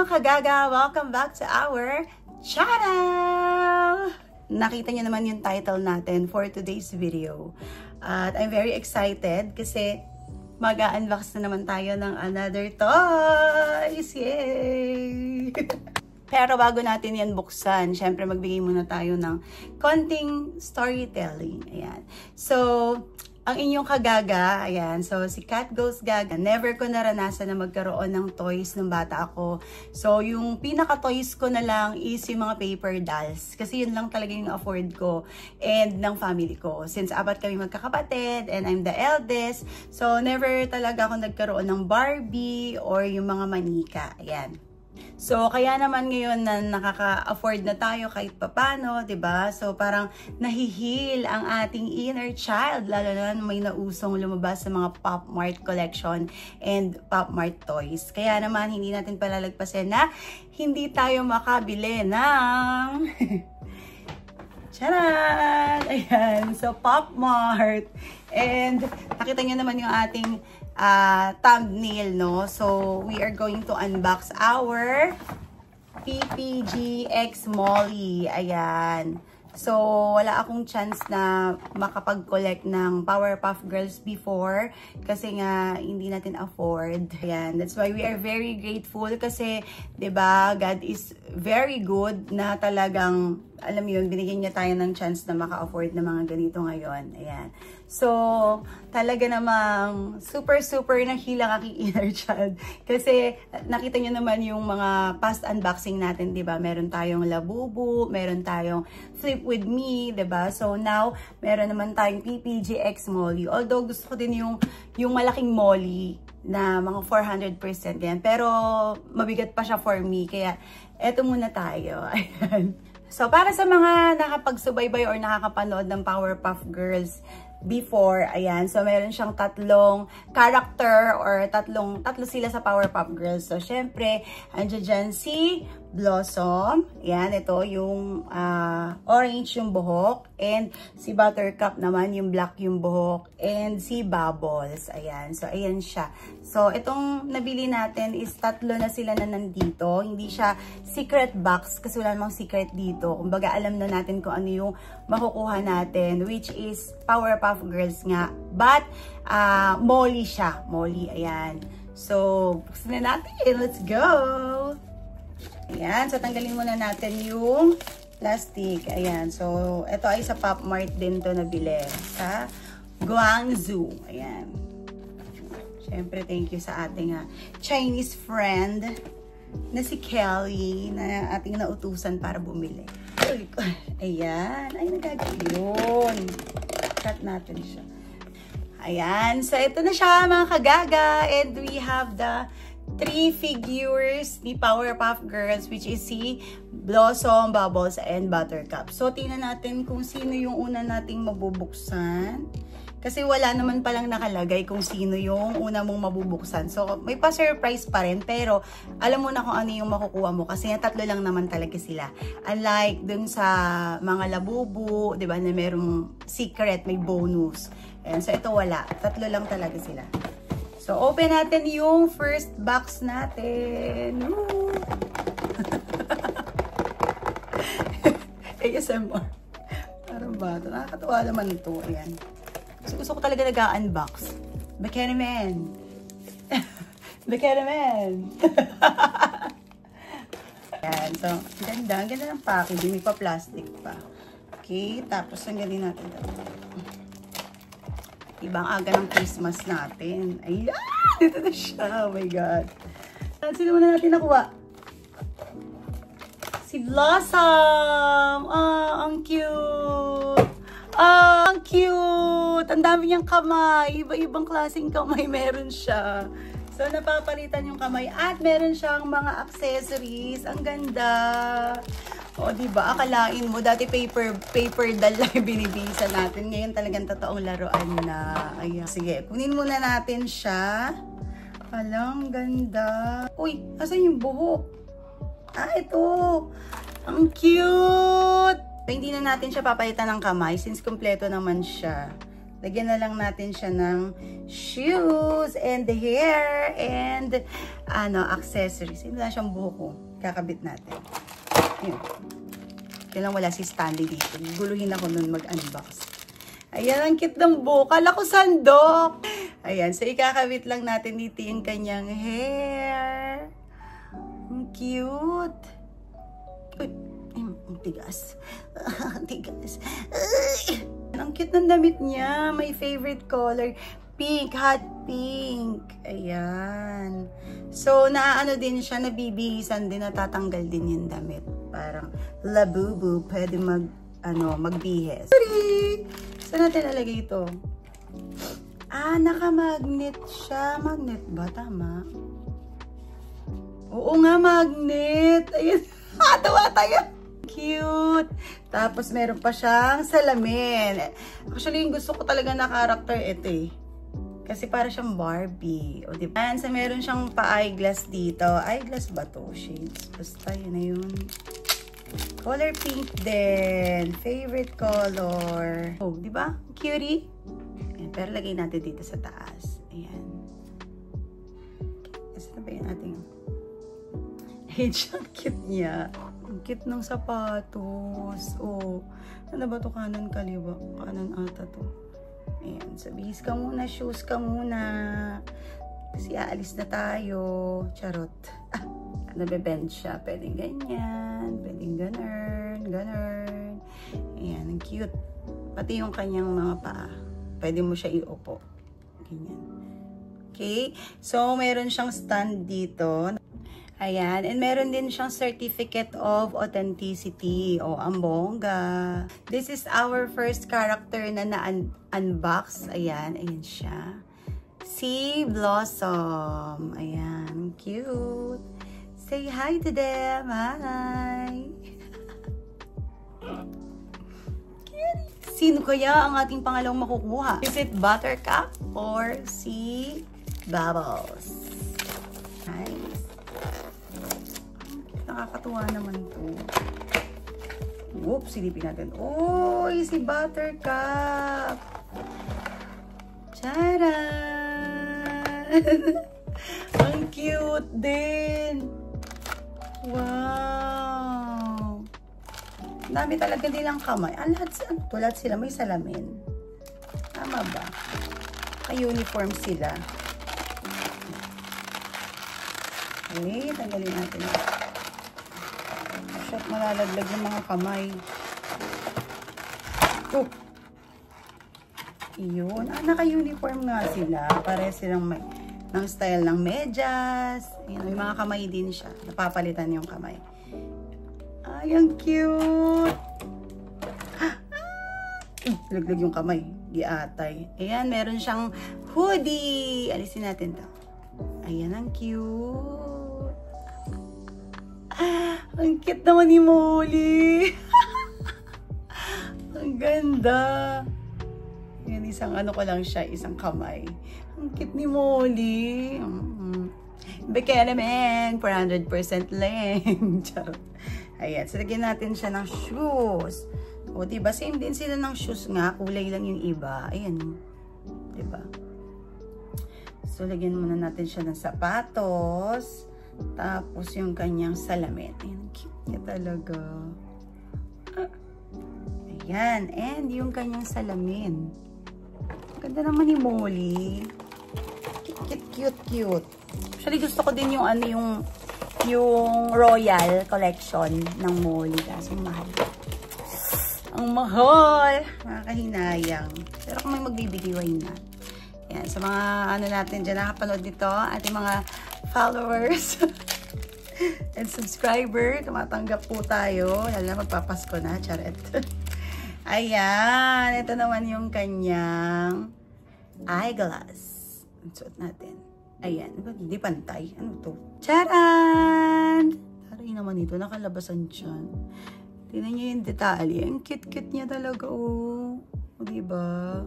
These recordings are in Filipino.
mga kagaga! Welcome back to our channel! Nakita niyo naman yung title natin for today's video. At I'm very excited kasi mag-unbox na naman tayo ng another toys! Yay! Pero bago natin yan buksan, syempre magbigay muna tayo ng konting storytelling. Ayan. So, ang inyong kagaga, ayan, so si Cat Goes Gaga, never ko naranasan na magkaroon ng toys nung bata ako. So, yung pinaka-toys ko na lang is yung mga paper dolls. Kasi yun lang talaga yung afford ko and ng family ko. Since apat kami magkakapatid and I'm the eldest, so never talaga ako nagkaroon ng Barbie or yung mga manika. Ayan. So, kaya naman ngayon na nakaka-afford na tayo kahit papano, 'di ba? So, parang nahihil ang ating inner child, lalo na may nausong lumabas sa mga Pop Mart collection and Pop Mart toys. Kaya naman, hindi natin palalagpasin na hindi tayo makabili ng Charan! Ayan, so Pop Mart. And nakita nyo naman yung ating thumbnail, no? So, we are going to unbox our PPG X Molly. Ayan. So, wala akong chance na makapag-collect ng Powerpuff Girls before kasi nga hindi natin afford. Ayan. That's why we are very grateful kasi, 'di ba, God is very good na talagang, alam mo yun, binigyan niya tayo ng chance na maka-afford ng mga ganito ngayon. Ayan. So, talaga namang super nahilang aking inner child. Kasi, nakita niyo naman yung mga past unboxing natin, 'di ba? Meron tayong Labubu, meron tayong Flip With Me, 'di ba? So, now, meron naman tayong PPG X Molly. Although, gusto ko din yung malaking Molly na mga 400% yan. Pero, mabigat pa siya for me. Kaya, eto muna tayo. Ayan. So, para sa mga nakapagsubaybay or nakakapanood ng Powerpuff Girls before, ayan. So, meron siyang tatlong character or tatlo sila sa Powerpuff Girls. So, syempre, andyan dyan si Blossom. Ayan, ito yung orange yung buhok. And si Buttercup naman, yung black yung buhok. And si Bubbles. Ayan. So, ayan siya. So, itong nabili natin is tatlo na sila na nandito. Hindi siya secret box kasi wala namang secret dito. Kumbaga, alam na natin kung ano yung makukuha natin, which is Powerpuff Girls nga. But, Molly siya. Molly, ayan. So, buksan na natin. Let's go! Ayan. So, tanggalin muna natin yung plastic. Ayan. So, ito ay sa Pop Mart din to nabili. Sa Guangzhou. Ayan. Siyempre, thank you sa ating Chinese friend na si Kelly na ating nautusan para bumili. Ayan. Ay, nagagayun. Cut natin siya. Ayan. So, ito na siya mga kagaga. And we have the 3 figures ni Powerpuff Girls, which is si Blossom, Bubbles, and Buttercup. So, tingnan natin kung sino yung una nating mabubuksan. Kasi wala naman palang nakalagay kung sino yung una mong mabubuksan. So, may pa-surprise pa rin. Pero, alam mo na kung ano yung makukuha mo. Kasi tatlo lang naman talaga sila. Unlike dun sa mga Labubu, di ba, na merong secret, may bonus. Ayan, so, ito wala. Tatlo lang talaga sila. So, open natin yung first box natin. ASMR. Parang bata. Nakakatuwa naman ito. Ayan. So, gusto ko talaga nag-unbox. Bikini Man. Bikini Man. Ayan. So, ganda. Ang ganda ng packaging. May pa-plastic pa. Okay. Tapos, ang galing natin. Ibang aga ng Christmas natin. Ayan! Dito na siya. Oh my God. Sino muna natin nakuha? Si Blossom! Ah, ang cute! Ah, ang cute! Ang dami niyang kamay. Iba-ibang klaseng kamay meron siya. So, napapalitan yung kamay. At meron siyang mga accessories. Ang ganda! O, diba? Akalain mo, dati paper doll lang binibisa natin. Ngayon talagang totoong laruan na. Ayan. Sige, kunin muna natin siya. Alang, ganda. Uy, asan yung buhok? Ah, ito. Ang cute! So, hindi na natin siya papalitan ng kamay since kompleto naman siya. lagyan na lang natin siya ng shoes and hair and accessories. Hindi na siyang buhok. Kakabit natin. Yun. Kailang wala si Stanley dito. Guluhin ako nun mag-unbox. Ayan, ang cute ng buhok. Kala ko sandok. Ayan, so ikakabit lang natin dito yung kanyang hair. Ang cute. Uy, ang tigas. Ang tigas. Ang cute ng damit niya. My favorite color. Pink, hot pink. Ayan. So, naano din siya, nabibihisan din, natatanggal din yung damit. Parang labubu, pwede magbihis. Sorry! Saan natin nalagay ito? Naka-magnet siya. Magnet ba? Tama? Oo nga, magnet. Ayun. Tawa tayo. Cute. Tapos, meron pa siyang salamin. Actually, yung gusto ko talaga na character ito eh. Kasi para siyang Barbie. O diba? And so, meron siyang pa-eyeglass dito. Eyeglass ba to? Shades. Basta yun na yun. Color pink din. Favorite color. Oh, diba? Cutie. Ayan, pero lagay natin dito sa taas. Ayan. Kasi na ba yun ating... Ayan siya. Cute niya. Ang cute ng sapatos. Oh. Ano ba to? Kanan, kaliwa? Kanan ata to. Ayan, so bihis ka muna, shoes ka muna. Kasi aalis na tayo. Charot. Nabe-bend siya. Pwedeng ganyan. Pwedeng ganun. Ayan, ang cute. Pati yung kanyang mga paa. Pwede mo siya iupo. Ganyan. Okay? So, meron siyang stand dito. Ayan. And meron din siyang certificate of authenticity. O, ang bongga. This is our first character na na-unbox. Ayan. Ayan siya. Si Blossom. Ayan. Cute. Say hi to them. Hi. Sino kaya ang ating pangalawang makukuha? Is it Buttercup or si Bubbles? Nice. Nakakatuwa naman to. Oops, silipin natin. Uy, si Buttercup. Charan! Ang cute din. Wow. Dami talaga nilang kamay. Lahat sila may salamin. Tama ba? Ka-uniform sila. Okay, tanggalin natin. Shot, malalaglag yung mga kamay. Oh! Iyon. Naka-uniform nga sila. Pare silang may ng style ng medyas. Ayan, may mga kamay din siya. Napapalitan yung kamay. Ay, ang cute! Laglag yung kamay. Giatay. Ayan, meron siyang hoodie. Alisin natin to. Ayan, ang cute. Ang cute naman ni Molly. Ang ganda. Yan, isang ko lang siya, isang kamay. Ang cute ni Molly. Beke naman, 400% lang. Charot. Ayan, so lagyan natin siya ng shoes. O, diba? Same din sila ng shoes nga. Kulay lang yung iba. Ayan. Diba? So, lagyan muna natin siya ng sapatos. Tapos, yung kanyang salamin. Ayan, cute niya talaga. Ayan. And, yung kanyang salamin. Ganda naman ni Molly. Cute. Actually, gusto ko din yung yung Royal Collection ng Molly. Kasi mahal. Ang mahal. Nakakahinayang. Pero kung may magbibigay, why not? Yan. Sa mga natin dyan, nakapanood nito, ating mga followers and subscriber, tumatanggap po tayo. Lalo na magpapasko na. Charet. Ayan. Ito naman yung kanyang eyeglass. Suot natin. Ayan. Hindi pantay. Ano to? Charan! Taray naman ito. Nakalabasan siyan. Tingnan niyo yung detalye. Ang cute-cute niya talaga. Oh. O, diba?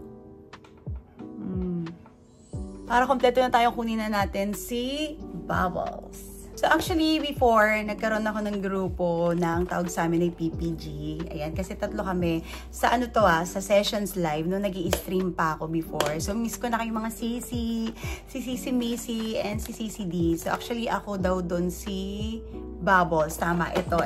Para kompleto na tayo, kunin na natin si Bubbles. So actually, before, nagkaroon ako ng grupo ng tawag sa amin ay PPG. Ayan, kasi tatlo kami. Sa ano to sa Sessions Live, no, nag-i-stream pa ako before. So miss ko na kayong mga si Sisi Missy, and si Sisi D. So actually, ako daw doon si Bubbles. Tama, ito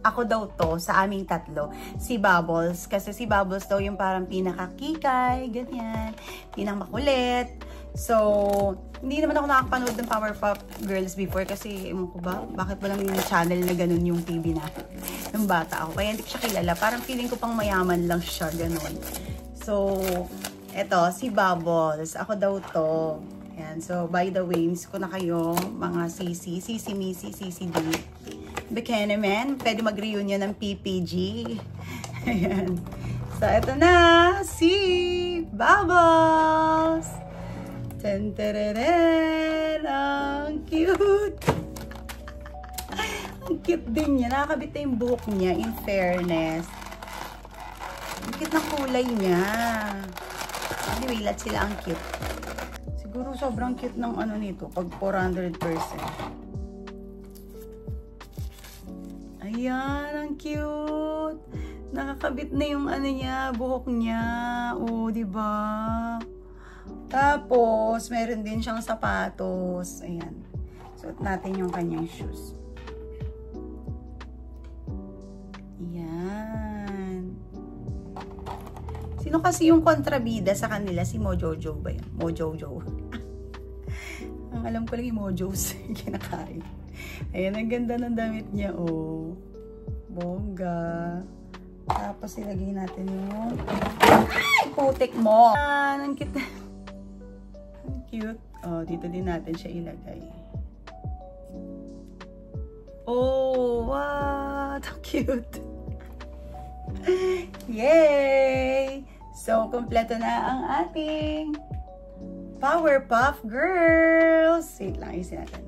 ako daw to sa aming tatlo, si Bubbles. Kasi si Bubbles daw yung parang pinakakikay, ganyan, pinakamakulit. So, hindi naman ako nakakapanood ng Powerpuff Girls before kasi, ewan ko ba, bakit walang yung channel na ganun yung TV na nung bata ako. Kaya hindi ko siya kilala. Parang feeling ko pang mayaman lang siya, ganun. So, eto, si Bubbles. Ako daw to. Ayan. So, by the way, miss ko na kayo, mga Sisi Missy, Sisi D. Bikini Man. Pwede mag-reunion ng PPG. Ayan. So, eto na, si Bubbles. Tentereren! Ang cute! Ang cute din niya. Nakakabit na yung buhok niya, in fairness. Ang cute ng kulay niya. Anyway, lahat sila ang cute. Siguro sobrang cute ng ano nito, pag 400%. Ayan, ang cute! Nakakabit na yung ano niya, buhok niya. Oh, diba? Tapos, meron din siyang sapatos. Ayan. Suot natin yung kanyang shoes. Ayan. Sino kasi yung kontrabida sa kanila? Si Mojojo ba yan? Mojojo. Ang alam ko lang yung Mojos. Kinakain. Ayan, ang ganda ng damit niya. Oh. Bongga. Tapos, ilagay natin yung... Ay! Putik mo! Ang cute. Cute. Oh, dito din natin siya ilagay. Oh, what? Cute. Yay! So, kompleto na ang ating Powerpuff Girls. Wait lang, ayusin natin.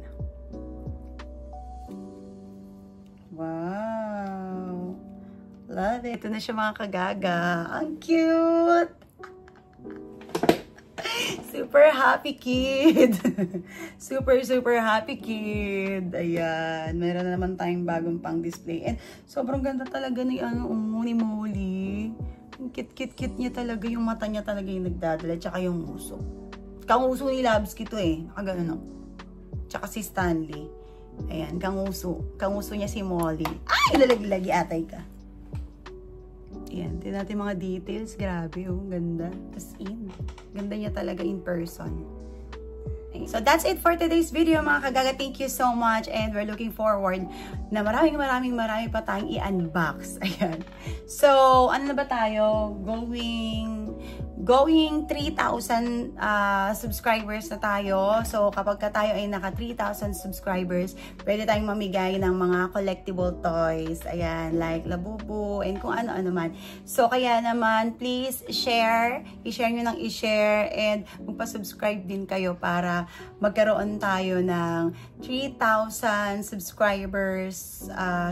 Wow. Love it. Ito na siya mga kagaga. Ang cute! Super happy kid. super happy kid. Ayan. Meron na naman tayong bagong pang display. And sobrang ganda talaga ni ni Molly. Yung cute niya talaga. Yung mata niya talaga yung nagdadala. Tsaka yung uso. Kanguso ni Labsky to eh. Nakagano no. Tsaka si Stanley. Ayan. Kanguso niya si Molly. Ay! Lalagi-lagi atay ka. Ayan, tingnan natin mga details. Grabe, oh. Ganda. As in. Ganda niya talaga in person. Okay, so, that's it for today's video, mga kagaga. Thank you so much. And we're looking forward na marami pa tayong i-unbox. Ayan. So, ano na ba tayo? Going 3,000 subscribers na tayo. So, kapag tayo ay naka 3,000 subscribers, pwede tayong mamigay ng mga collectible toys. Ayan, like Labubu and kung ano-ano man. So, kaya naman, please share. I-share nyo ng i-share and magpa-subscribe din kayo para magkaroon tayo ng 3,000 subscribers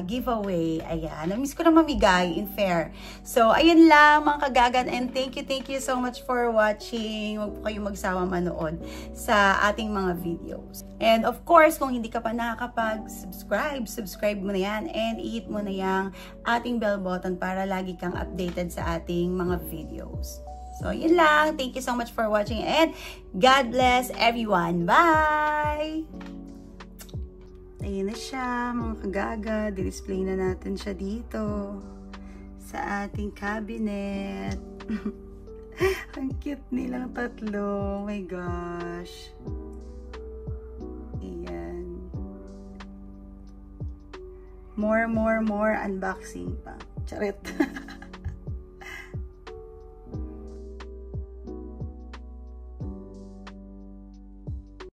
giveaway. Ayan. Namiss ko na mamigay in fair. So, ayun lang mga kagagan and thank you so much for watching. Huwag po kayong magsawa manood sa ating mga videos. And of course, kung hindi ka pa nakakapag-subscribe, subscribe mo na yan and i-hit mo na yung ating bell button para lagi kang updated sa ating mga videos. So, yun lang. Thank you so much for watching and God bless everyone. Bye! Ayun na siya, mga kagaga. Display na natin siya dito sa ating cabinet. Ang cute nilang tatlo. Oh my gosh. Ayan. More unboxing pa. Charit.